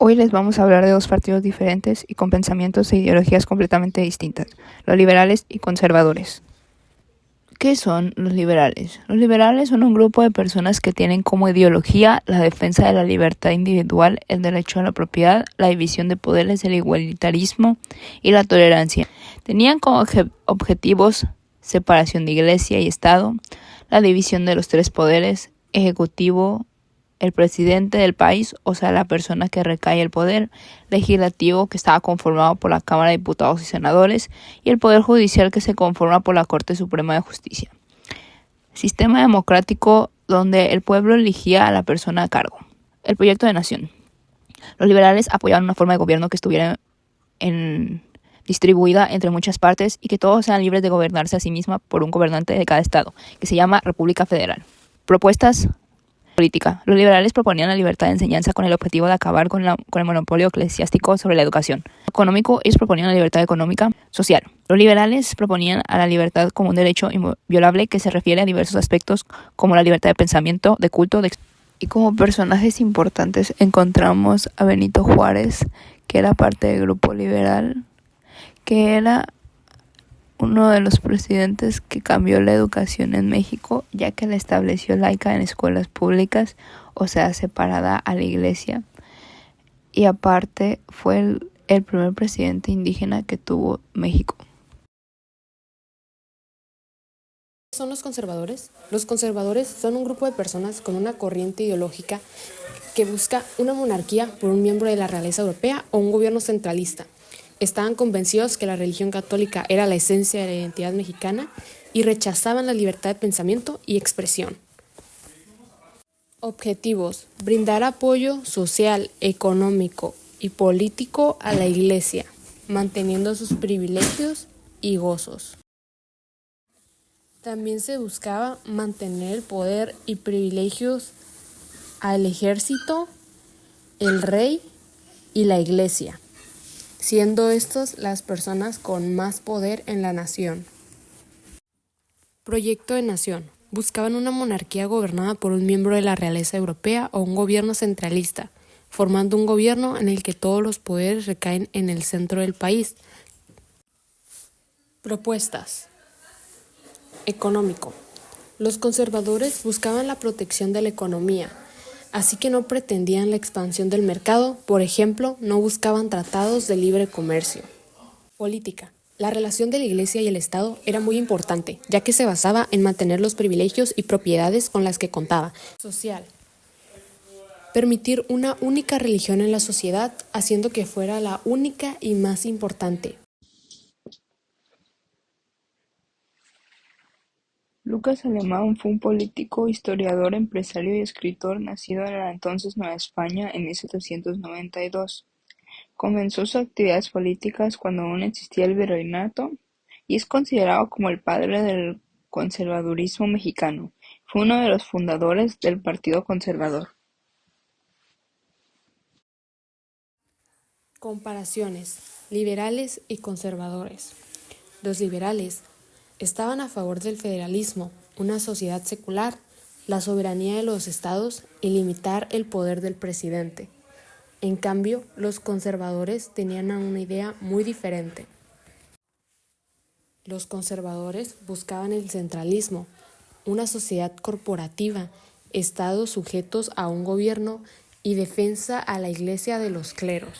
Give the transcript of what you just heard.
Hoy les vamos a hablar de dos partidos diferentes y con pensamientos e ideologías completamente distintas, los liberales y conservadores. ¿Qué son los liberales? Los liberales son un grupo de personas que tienen como ideología la defensa de la libertad individual, el derecho a la propiedad, la división de poderes, el igualitarismo y la tolerancia. Tenían como objetivos separación de iglesia y Estado, la división de los tres poderes, ejecutivo, el presidente del país, o sea, la persona que recae el poder, legislativo, que estaba conformado por la Cámara de Diputados y Senadores, y el poder judicial, que se conforma por la Corte Suprema de Justicia. Sistema democrático donde el pueblo elegía a la persona a cargo. El proyecto de nación. Los liberales apoyaban una forma de gobierno que estuviera distribuida entre muchas partes y que todos sean libres de gobernarse a sí misma por un gobernante de cada estado, que se llama República Federal. Propuestas política. Los liberales proponían la libertad de enseñanza con el objetivo de acabar con el monopolio eclesiástico sobre la educación. Económico, ellos proponían la libertad económica. Social. Los liberales proponían a la libertad como un derecho inviolable que se refiere a diversos aspectos como la libertad de pensamiento, de culto, y como personajes importantes encontramos a Benito Juárez, que era parte del grupo liberal, que era uno de los presidentes que cambió la educación en México, ya que la estableció laica en escuelas públicas, o sea, separada a la iglesia. Y aparte fue el primer presidente indígena que tuvo México. ¿Son los conservadores? Los conservadores son un grupo de personas con una corriente ideológica que busca una monarquía por un miembro de la realeza europea o un gobierno centralista. Estaban convencidos que la religión católica era la esencia de la identidad mexicana y rechazaban la libertad de pensamiento y expresión. Objetivos: brindar apoyo social, económico y político a la Iglesia, manteniendo sus privilegios y gozos. También se buscaba mantener el poder y privilegios al ejército, el rey y la Iglesia, siendo estos las personas con más poder en la nación. Proyecto de nación. Buscaban una monarquía gobernada por un miembro de la realeza europea o un gobierno centralista, formando un gobierno en el que todos los poderes recaen en el centro del país. Propuestas. Económico. Los conservadores buscaban la protección de la economía, así que no pretendían la expansión del mercado, por ejemplo, no buscaban tratados de libre comercio. Política. La relación de la Iglesia y el Estado era muy importante, ya que se basaba en mantener los privilegios y propiedades con las que contaba. Social. Permitir una única religión en la sociedad, haciendo que fuera la única y más importante. Lucas Alemán fue un político, historiador, empresario y escritor nacido en la entonces Nueva España en 1792. Comenzó sus actividades políticas cuando aún existía el virreinato y es considerado como el padre del conservadurismo mexicano. Fue uno de los fundadores del Partido Conservador. Comparaciones: liberales y conservadores. Los liberales estaban a favor del federalismo, una sociedad secular, la soberanía de los estados y limitar el poder del presidente. En cambio, los conservadores tenían una idea muy diferente. Los conservadores buscaban el centralismo, una sociedad corporativa, estados sujetos a un gobierno y defensa a la iglesia de los cleros.